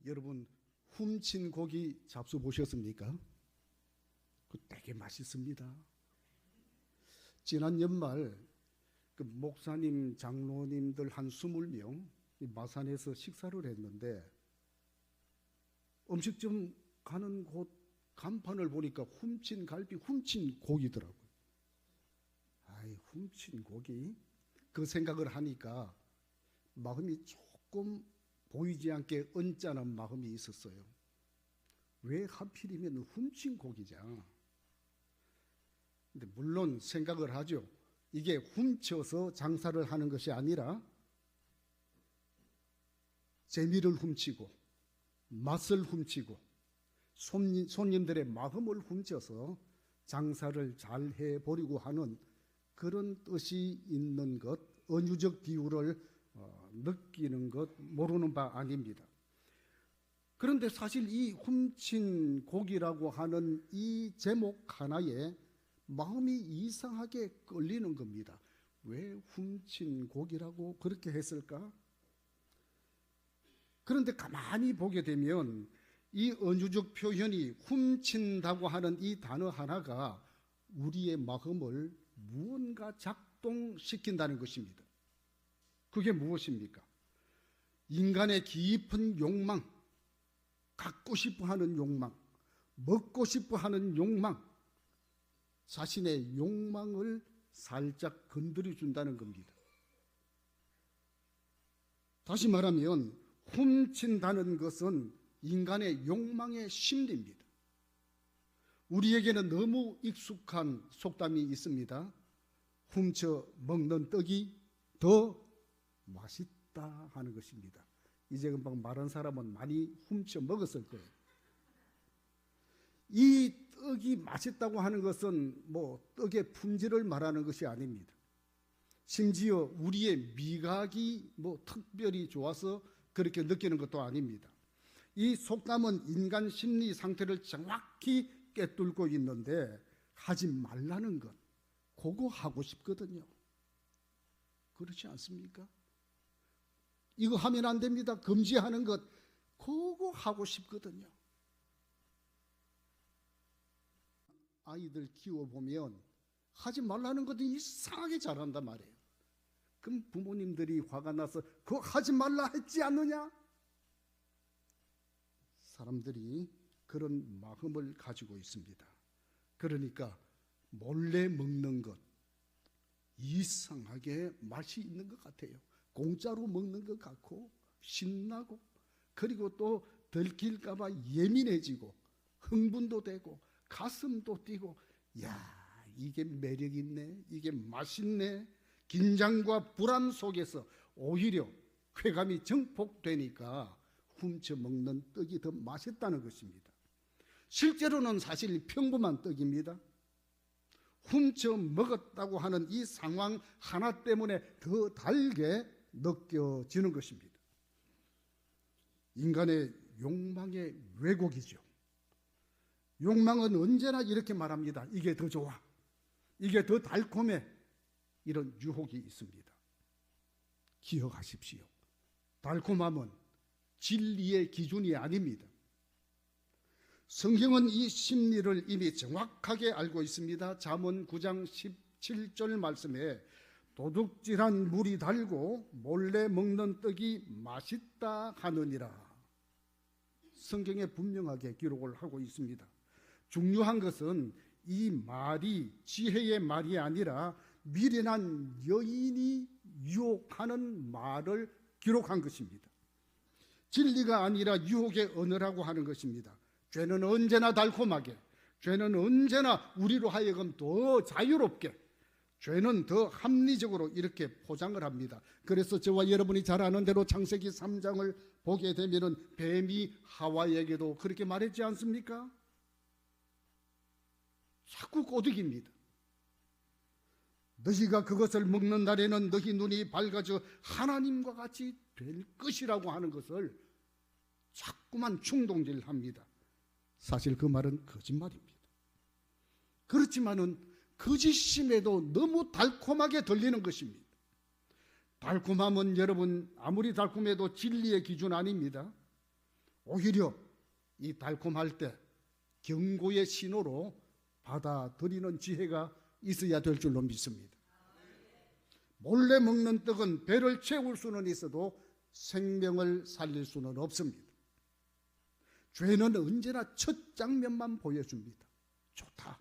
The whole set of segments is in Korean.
여러분 훔친 고기 잡수 보셨습니까? 그 되게 맛있습니다. 지난 연말 그 목사님, 장로님들 한 20명 마산에서 식사를 했는데 음식점 가는 곳 간판을 보니까 훔친 갈비, 훔친 고기더라고요. 아이, 훔친 고기? 그 생각을 하니까 마음이 조금 보이지 않게 언짢은 마음이 있었어요. 왜 하필이면 훔친 고기냐? 근데 물론 생각을 하죠. 이게 훔쳐서 장사를 하는 것이 아니라 재미를 훔치고 맛을 훔치고 손님들의 마음을 훔쳐서 장사를 잘 해보려고 하는 그런 뜻이 있는 것, 은유적 비유를 느끼는 것 모르는 바 아닙니다. 그런데 사실 이 훔친 고기라고 하는 이 제목 하나에 마음이 이상하게 끌리는 겁니다. 왜 훔친 고기라고 그렇게 했을까? 그런데 가만히 보게 되면 이 은유적 표현이 훔친다고 하는 이 단어 하나가 우리의 마음을 무언가 작동시킨다는 것입니다. 그게 무엇입니까? 인간의 깊은 욕망, 갖고 싶어 하는 욕망, 먹고 싶어 하는 욕망, 자신의 욕망을 살짝 건드려 준다는 겁니다. 다시 말하면 훔친다는 것은 인간의 욕망의 심리입니다. 우리에게는 너무 익숙한 속담이 있습니다. 훔쳐 먹는 떡이 더 맛있다 하는 것입니다. 이제 금방 말한 사람은 많이 훔쳐 먹었을 거예요. 이 떡이 맛있다고 하는 것은 떡의 품질을 말하는 것이 아닙니다. 심지어 우리의 미각이 특별히 좋아서 그렇게 느끼는 것도 아닙니다. 이 속담은 인간 심리 상태를 정확히 꿰뚫고 있는데 하지 말라는 것, 그거 하고 싶거든요. 그렇지 않습니까? 이거 하면 안 됩니다. 금지하는 것, 그거 하고 싶거든요. 아이들 키워보면 하지 말라는 것도 이상하게 잘한단 말이에요. 그럼 부모님들이 화가 나서 그거 하지 말라 했지 않느냐? 사람들이 그런 마음을 가지고 있습니다. 그러니까 몰래 먹는 것, 이상하게 맛이 있는 것 같아요. 공짜로 먹는 것 같고 신나고, 그리고 또 들킬까 봐 예민해지고 흥분도 되고 가슴도 뛰고, 야, 이게 매력 있네, 이게 맛있네. 긴장과 불안 속에서 오히려 쾌감이 증폭되니까 훔쳐 먹는 떡이 더 맛있다는 것입니다. 실제로는 사실 평범한 떡입니다. 훔쳐 먹었다고 하는 이 상황 하나 때문에 더 달게 느껴지는 것입니다. 인간의 욕망의 왜곡이죠. 욕망은 언제나 이렇게 말합니다. 이게 더 좋아, 이게 더 달콤해. 이런 유혹이 있습니다. 기억하십시오. 달콤함은 진리의 기준이 아닙니다. 성경은 이 심리를 이미 정확하게 알고 있습니다. 잠언 9장 17절 말씀에 도둑질한 물이 달고 몰래 먹는 떡이 맛있다 하느니라. 성경에 분명하게 기록을 하고 있습니다. 중요한 것은 이 말이 지혜의 말이 아니라 미련한 여인이 유혹하는 말을 기록한 것입니다. 진리가 아니라 유혹의 언어라고 하는 것입니다. 죄는 언제나 달콤하게, 죄는 언제나 우리로 하여금 더 자유롭게, 죄는 더 합리적으로 이렇게 포장을 합니다. 그래서 저와 여러분이 잘 아는 대로 창세기 3장을 보게 되면은 뱀이 하와에게도 그렇게 말했지 않습니까? 자꾸 꼬드깁니다. 너희가 그것을 먹는 날에는 너희 눈이 밝아져 하나님과 같이 될 것이라고 하는 것을 자꾸만 충동질합니다. 사실 그 말은 거짓말입니다. 그렇지만은 거짓임에도 너무 달콤하게 들리는 것입니다. 달콤함은 여러분 아무리 달콤해도 진리의 기준 아닙니다. 오히려 이 달콤할 때 경고의 신호로 받아들이는 지혜가 있어야 될 줄로 믿습니다. 몰래 먹는 떡은 배를 채울 수는 있어도 생명을 살릴 수는 없습니다. 죄는 언제나 첫 장면만 보여줍니다. 좋다.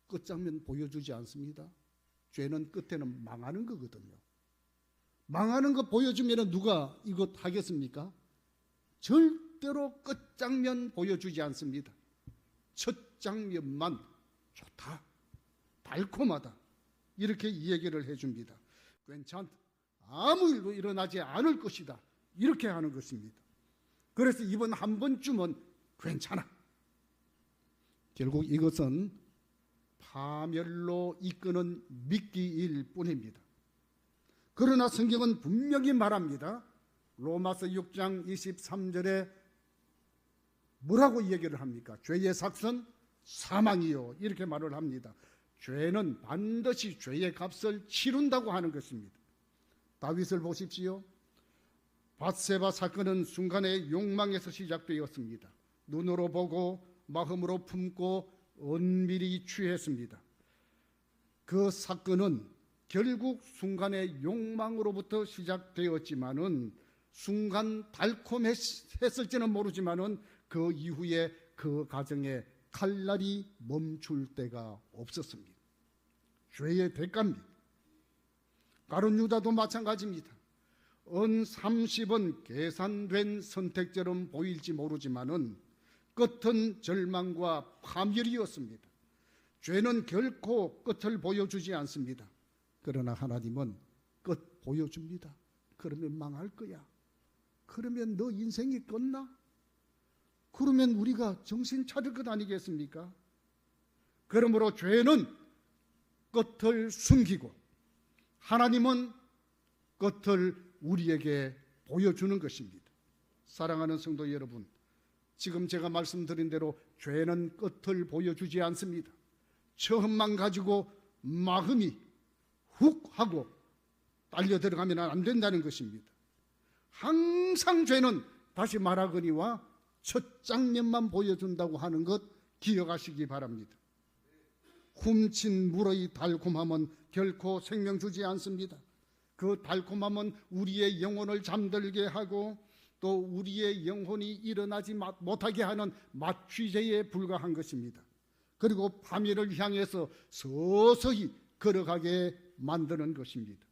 끝장면 보여주지 않습니다. 죄는 끝에는 망하는 거거든요. 망하는 거 보여주면 누가 이것 하겠습니까? 절대로 끝장면 보여주지 않습니다. 첫 장면만 좋다, 달콤하다, 이렇게 이야기를 해줍니다. 괜찮다, 아무 일도 일어나지 않을 것이다, 이렇게 하는 것입니다. 그래서 이번 한 번쯤은 괜찮아. 결국 이것은 파멸로 이끄는 미끼일 뿐입니다. 그러나 성경은 분명히 말합니다. 로마서 6장 23절에 뭐라고 얘기를 합니까? 죄의 삭은 사망이요, 이렇게 말을 합니다. 죄는 반드시 죄의 값을 치른다고 하는 것입니다. 다윗을 보십시오. 밧세바 사건은 순간의 욕망에서 시작되었습니다. 눈으로 보고 마음으로 품고 은밀히 취했습니다. 그 사건은 결국 순간의 욕망으로부터 시작되었지만은 순간 달콤했을지는 모르지만은 그 이후에 그 가정에 칼날이 멈출 때가 없었습니다. 죄의 대가입니다. 가룟 유다도 마찬가지입니다. 은 30은 계산된 선택처럼 보일지 모르지만은 끝은 절망과 파멸이었습니다. 죄는 결코 끝을 보여주지 않습니다. 그러나 하나님은 끝 보여줍니다. 그러면 망할 거야. 그러면 너 인생이 끝나? 그러면 우리가 정신 차릴 것 아니겠습니까? 그러므로 죄는 끝을 숨기고 하나님은 끝을 우리에게 보여주는 것입니다. 사랑하는 성도 여러분, 지금 제가 말씀드린 대로 죄는 끝을 보여주지 않습니다. 처음만 가지고 마음이 훅 하고 딸려 들어가면 안 된다는 것입니다. 항상 죄는, 다시 말하거니와 첫 장면만 보여준다고 하는 것 기억하시기 바랍니다. 훔친 물의 달콤함은 결코 생명 주지 않습니다. 그 달콤함은 우리의 영혼을 잠들게 하고 또 우리의 영혼이 일어나지 못하게 하는 마취제에 불과한 것입니다. 그리고 파멸을 향해서 서서히 걸어가게 만드는 것입니다.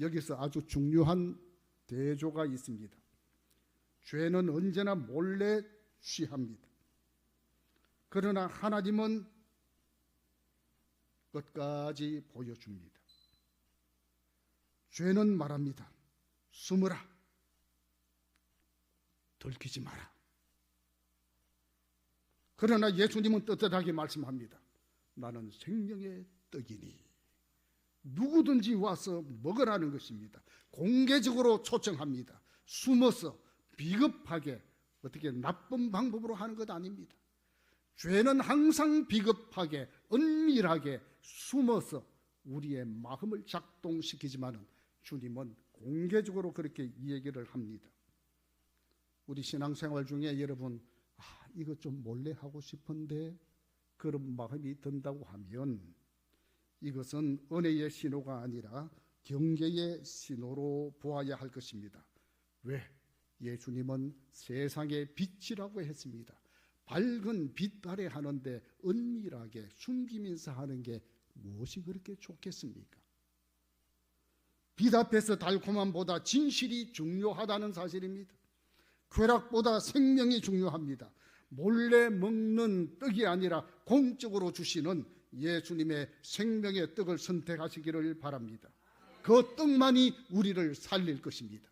여기서 아주 중요한 대조가 있습니다. 죄는 언제나 몰래 취합니다. 그러나 하나님은 끝까지 보여줍니다. 죄는 말합니다. 숨으라. 들키지 마라. 그러나 예수님은 떳떳하게 말씀합니다. 나는 생명의 떡이니 누구든지 와서 먹으라는 것입니다. 공개적으로 초청합니다. 숨어서 비겁하게 어떻게 나쁜 방법으로 하는 것 아닙니다. 죄는 항상 비겁하게 은밀하게 숨어서 우리의 마음을 작동시키지만은 주님은 공개적으로 그렇게 얘기를 합니다. 우리 신앙생활 중에 여러분 이거 좀 몰래 하고 싶은데 그런 마음이 든다고 하면 이것은 은혜의 신호가 아니라 경계의 신호로 보아야 할 것입니다. 왜? 예수님은 세상의 빛이라고 했습니다. 밝은 빛 아래 하는데 은밀하게 숨기면서 하는 게 무엇이 그렇게 좋겠습니까? 빛 앞에서 달콤함보다 진실이 중요하다는 사실입니다. 쾌락보다 생명이 중요합니다. 몰래 먹는 떡이 아니라 공적으로 주시는 예수님의 생명의 떡을 선택하시기를 바랍니다. 그 떡만이 우리를 살릴 것입니다.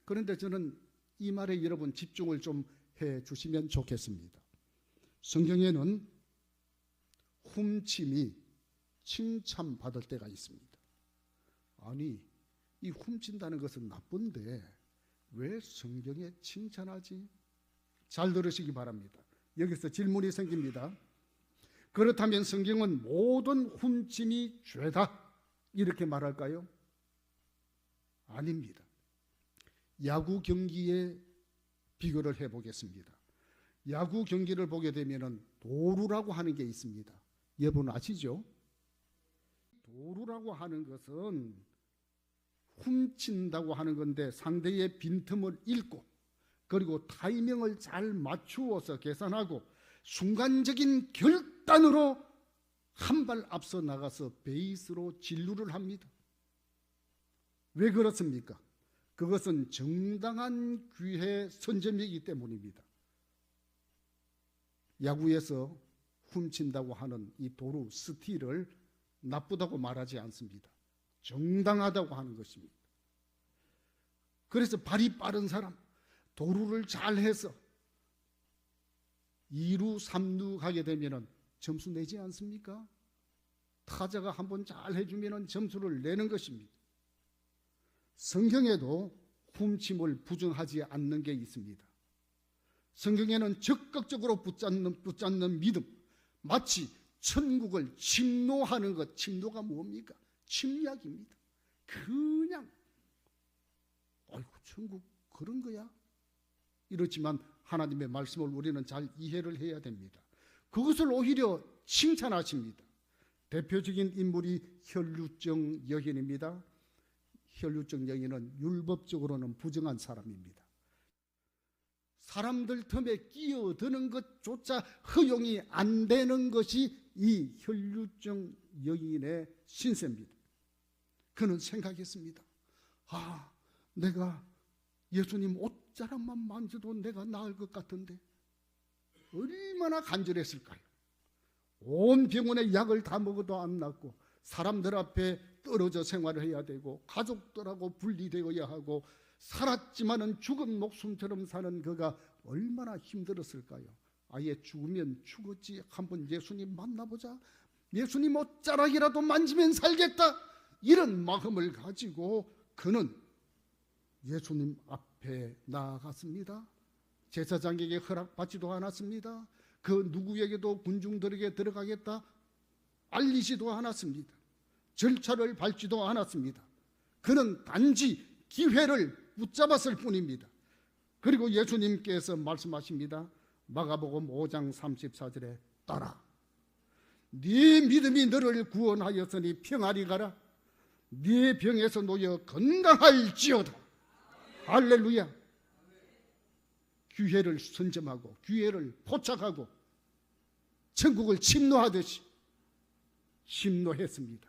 그런데 저는 이 말에 여러분 집중을 좀 해 주시면 좋겠습니다. 성경에는 훔침이 칭찬받을 때가 있습니다. 아니, 이 훔친다는 것은 나쁜데 왜 성경에 칭찬하지? 잘 들으시기 바랍니다. 여기서 질문이 생깁니다. 그렇다면 성경은 모든 훔침이 죄다 이렇게 말할까요? 아닙니다. 야구 경기에 비교를 해보겠습니다. 야구 경기를 보게 되면 도루라고 하는 게 있습니다. 여러분 아시죠? 도루라고 하는 것은 훔친다고 하는 건데 상대의 빈틈을 읽고 그리고 타이밍을 잘 맞추어서 계산하고 순간적인 결단으로 한 발 앞서 나가서 베이스로 진루를 합니다. 왜 그렇습니까? 그것은 정당한 기회 선점이기 때문입니다. 야구에서 훔친다고 하는 이 도루, 스틸을 나쁘다고 말하지 않습니다. 정당하다고 하는 것입니다. 그래서 발이 빠른 사람, 도루를 잘해서 2루, 3루 가게 되면 점수 내지 않습니까? 타자가 한번 잘 해주면 점수를 내는 것입니다. 성경에도 훔침을 부정하지 않는 게 있습니다. 성경에는 적극적으로 붙잡는 믿음, 마치 천국을 침노하는 것, 침노가 뭡니까? 침략입니다. 그냥 아이고 천국 그런 거야? 이렇지만 하나님의 말씀을 우리는 잘 이해를 해야 됩니다. 그것을 오히려 칭찬하십니다. 대표적인 인물이 혈루증 여인입니다. 혈루증 여인은 율법적으로는 부정한 사람입니다. 사람들 틈에 끼어드는 것조차 허용이 안 되는 것이 이 혈루증 여인의 신세입니다. 그는 생각했습니다. 아, 내가 예수님 옷자락만 만져도 내가 나을 것 같은데 얼마나 간절했을까요? 온 병원의 약을 다 먹어도 안 낫고 사람들 앞에 떨어져 생활을 해야 되고 가족들하고 분리되어야 하고 살았지만은 죽은 목숨처럼 사는 그가 얼마나 힘들었을까요? 아예 죽으면 죽었지 한번 예수님 만나보자, 예수님 옷자락이라도 만지면 살겠다, 이런 마음을 가지고 그는 예수님 앞에 나아갔습니다. 제사장에게 허락받지도 않았습니다. 그 누구에게도 군중들에게 들어가겠다 알리지도 않았습니다. 절차를 밟지도 않았습니다. 그는 단지 기회를 붙잡았을 뿐입니다. 그리고 예수님께서 말씀하십니다. 마가복음 5장 34절에 따라 네 믿음이 너를 구원하였으니 평안히 가라. 네 병에서 놓여 건강할지어다. 할렐루야. 기회를 선점하고 기회를 포착하고 천국을 침노하듯이 침노했습니다.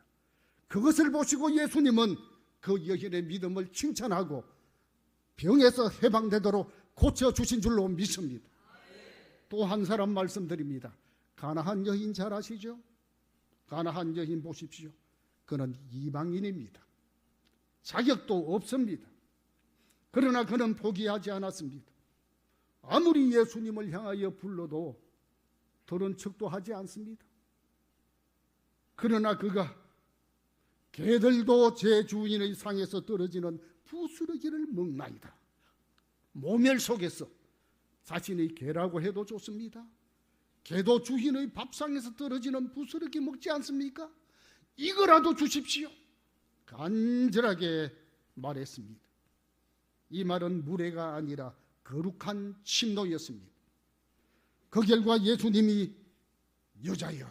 그것을 보시고 예수님은 그 여인의 믿음을 칭찬하고 병에서 해방되도록 고쳐주신 줄로 믿습니다. 또 한 사람 말씀드립니다. 가나안 여인 잘 아시죠? 가나안 여인 보십시오. 그는 이방인입니다. 자격도 없습니다. 그러나 그는 포기하지 않았습니다. 아무리 예수님을 향하여 불러도 들은 척도 하지 않습니다. 그러나 그가 개들도 제 주인의 상에서 떨어지는 부스러기를 먹나이다. 모멸 속에서 자신의 개라고 해도 좋습니다. 개도 주인의 밥상에서 떨어지는 부스러기 먹지 않습니까? 이거라도 주십시오. 간절하게 말했습니다. 이 말은 무례가 아니라 거룩한 침노였습니다. 그 결과 예수님이 여자여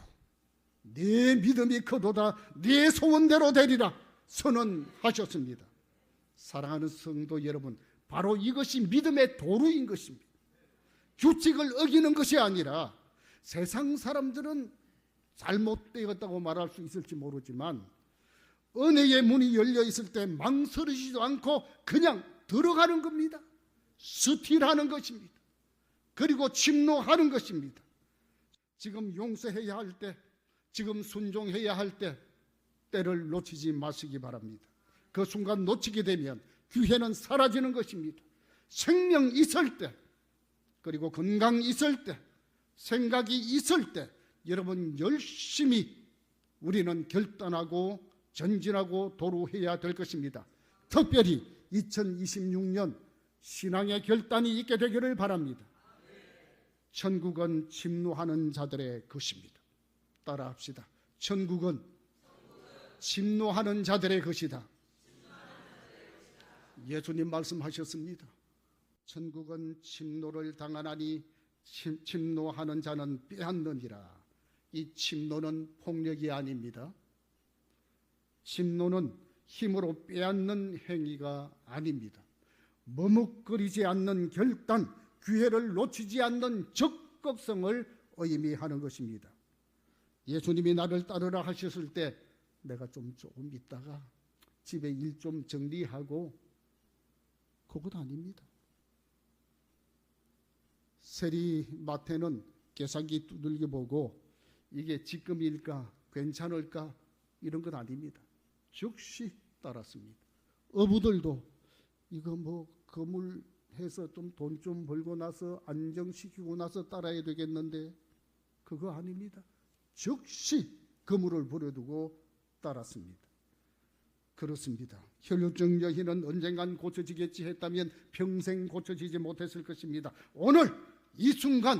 네 믿음이 크도다 네 소원대로 되리라 선언하셨습니다. 사랑하는 성도 여러분, 바로 이것이 믿음의 도루인 것입니다. 규칙을 어기는 것이 아니라 세상 사람들은 잘못되었다고 말할 수 있을지 모르지만 은혜의 문이 열려 있을 때 망설이지도 않고 그냥 들어가는 겁니다. 스틸하는 것입니다. 그리고 침노하는 것입니다. 지금 용서해야 할 때, 지금 순종해야 할 때, 때를 놓치지 마시기 바랍니다. 그 순간 놓치게 되면 기회는 사라지는 것입니다. 생명 있을 때, 그리고 건강 있을 때, 생각이 있을 때 여러분 열심히 우리는 결단하고 전진하고 도루해야 될 것입니다. 특별히 2026년 신앙의 결단이 있게 되기를 바랍니다. 천국은 침노하는 자들의 것입니다. 따라합시다. 천국은 침노하는 자들의 것이다. 예수님 말씀하셨습니다. 천국은 침노를 당하나니 침노하는 자는 빼앗느니라. 이 침노는 폭력이 아닙니다. 침노는 힘으로 빼앗는 행위가 아닙니다. 머뭇거리지 않는 결단, 기회를 놓치지 않는 적극성을 의미하는 것입니다. 예수님이 나를 따르라 하셨을 때 내가 조금 있다가 집에 일 좀 정리하고, 그것 아닙니다. 세리마태는 계산기 두들겨 보고 이게 지금일까 괜찮을까 이런 건 아닙니다. 즉시 따랐습니다. 어부들도 이거 뭐 거물해서 좀 돈 좀 벌고 나서 안정시키고 나서 따라야 되겠는데 그거 아닙니다. 즉시 그물을 버려두고 따랐습니다. 그렇습니다. 혈루증 여인은 언젠간 고쳐지겠지 했다면 평생 고쳐지지 못했을 것입니다. 오늘 이 순간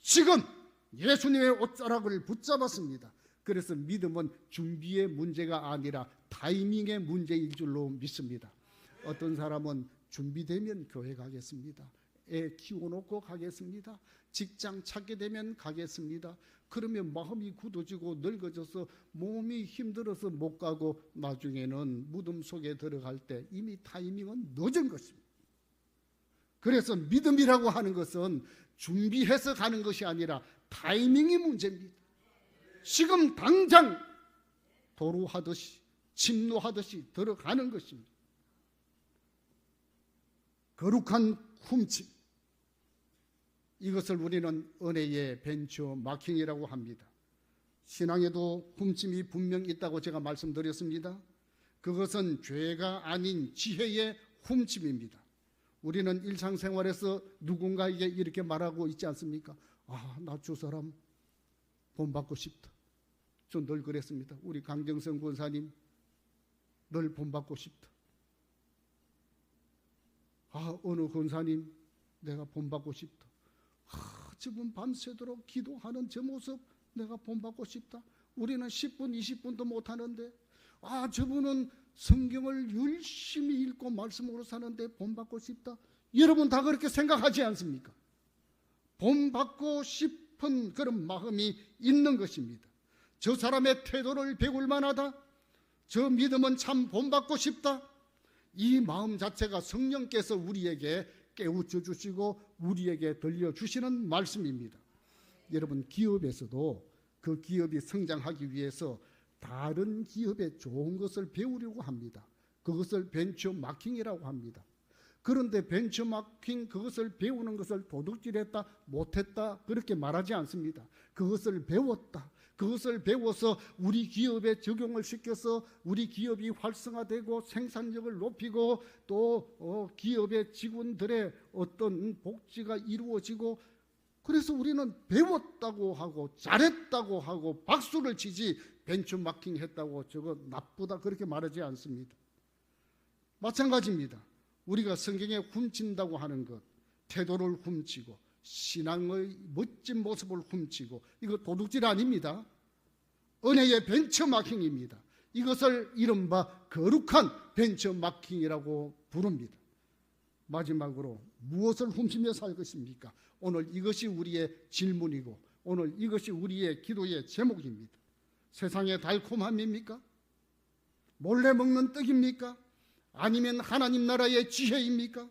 지금 예수님의 옷자락을 붙잡았습니다. 그래서 믿음은 준비의 문제가 아니라 타이밍의 문제일 줄로 믿습니다. 어떤 사람은 준비되면 교회 가겠습니다. 애 키워놓고 가겠습니다. 직장 찾게 되면 가겠습니다. 그러면 마음이 굳어지고 늙어져서 몸이 힘들어서 못 가고 나중에는 무덤 속에 들어갈 때 이미 타이밍은 늦은 것입니다. 그래서 믿음이라고 하는 것은 준비해서 가는 것이 아니라 타이밍이 문제입니다. 지금 당장 도루하듯이 침노하듯이 들어가는 것입니다. 거룩한 훔침, 이것을 우리는 은혜의 벤처마킹이라고 합니다. 신앙에도 훔침이 분명 있다고 제가 말씀드렸습니다. 그것은 죄가 아닌 지혜의 훔침입니다. 우리는 일상생활에서 누군가에게 이렇게 말하고 있지 않습니까? 아, 나 저 사람 본받고 싶다. 저 늘 그랬습니다. 우리 강정성 권사님 늘 본받고 싶다. 아, 어느 권사님 내가 본받고 싶다. 아, 저분 밤새도록 기도하는 저 모습 내가 본받고 싶다. 우리는 10분 20분도 못하는데, 아, 저분은 성경을 열심히 읽고 말씀으로 사는데 본받고 싶다. 여러분 다 그렇게 생각하지 않습니까? 본받고 싶은 그런 마음이 있는 것입니다. 저 사람의 태도를 배울 만하다. 저 믿음은 참 본받고 싶다. 이 마음 자체가 성령께서 우리에게 깨우쳐 주시고 우리에게 들려주시는 말씀입니다. 여러분, 기업에서도 그 기업이 성장하기 위해서 다른 기업에 좋은 것을 배우려고 합니다. 그것을 벤처마킹이라고 합니다. 그런데 벤처마킹, 그것을 배우는 것을 도둑질했다, 못했다 그렇게 말하지 않습니다. 그것을 배웠다. 그것을 배워서 우리 기업에 적용을 시켜서 우리 기업이 활성화되고 생산력을 높이고 또 기업의 직원들의 어떤 복지가 이루어지고, 그래서 우리는 배웠다고 하고 잘했다고 하고 박수를 치지 벤처마킹 했다고 저거 나쁘다 그렇게 말하지 않습니다. 마찬가지입니다. 우리가 성경에 훔친다고 하는 것, 태도를 훔치고 신앙의 멋진 모습을 훔치고, 이거 도둑질 아닙니다. 은혜의 벤처마킹입니다. 이것을 이른바 거룩한 벤처마킹이라고 부릅니다. 마지막으로 무엇을 훔치며 살 것입니까? 오늘 이것이 우리의 질문이고 오늘 이것이 우리의 기도의 제목입니다. 세상의 달콤함입니까? 몰래 먹는 떡입니까? 아니면 하나님 나라의 지혜입니까?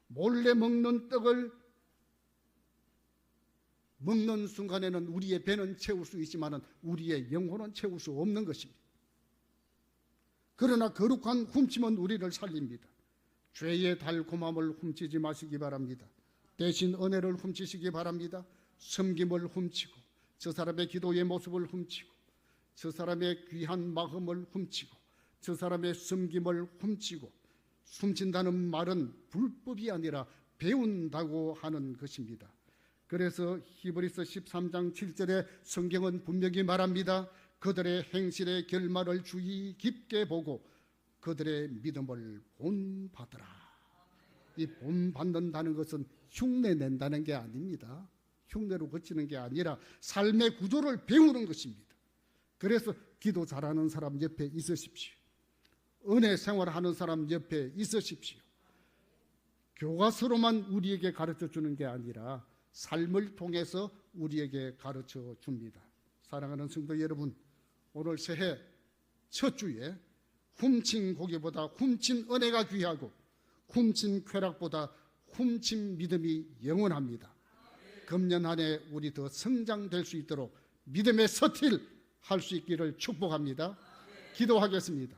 몰래 먹는 떡을 먹는 순간에는 우리의 배는 채울 수 있지만 우리의 영혼은 채울 수 없는 것입니다. 그러나 거룩한 훔침은 우리를 살립니다. 죄의 달콤함을 훔치지 마시기 바랍니다. 대신 은혜를 훔치시기 바랍니다. 섬김을 훔치고 저 사람의 기도의 모습을 훔치고 저 사람의 귀한 마음을 훔치고 저 사람의 섬김을 훔치고, 훔친다는 말은 불법이 아니라 배운다고 하는 것입니다. 그래서 히브리서 13장 7절에 성경은 분명히 말합니다. 그들의 행실의 결말을 주의 깊게 보고 그들의 믿음을 본받으라. 이 본받는다는 것은 흉내 낸다는 게 아닙니다. 흉내로 그치는 게 아니라 삶의 구조를 배우는 것입니다. 그래서 기도 잘하는 사람 옆에 있으십시오. 은혜 생활하는 사람 옆에 있으십시오. 교과서로만 우리에게 가르쳐 주는 게 아니라 삶을 통해서 우리에게 가르쳐 줍니다. 사랑하는 성도 여러분, 오늘 새해 첫 주에 훔친 고기보다 훔친 은혜가 귀하고 훔친 쾌락보다 훔친 믿음이 영원합니다. 금년 한 해 우리 더 성장될 수 있도록 믿음의 서틸 할 수 있기를 축복합니다. 기도하겠습니다.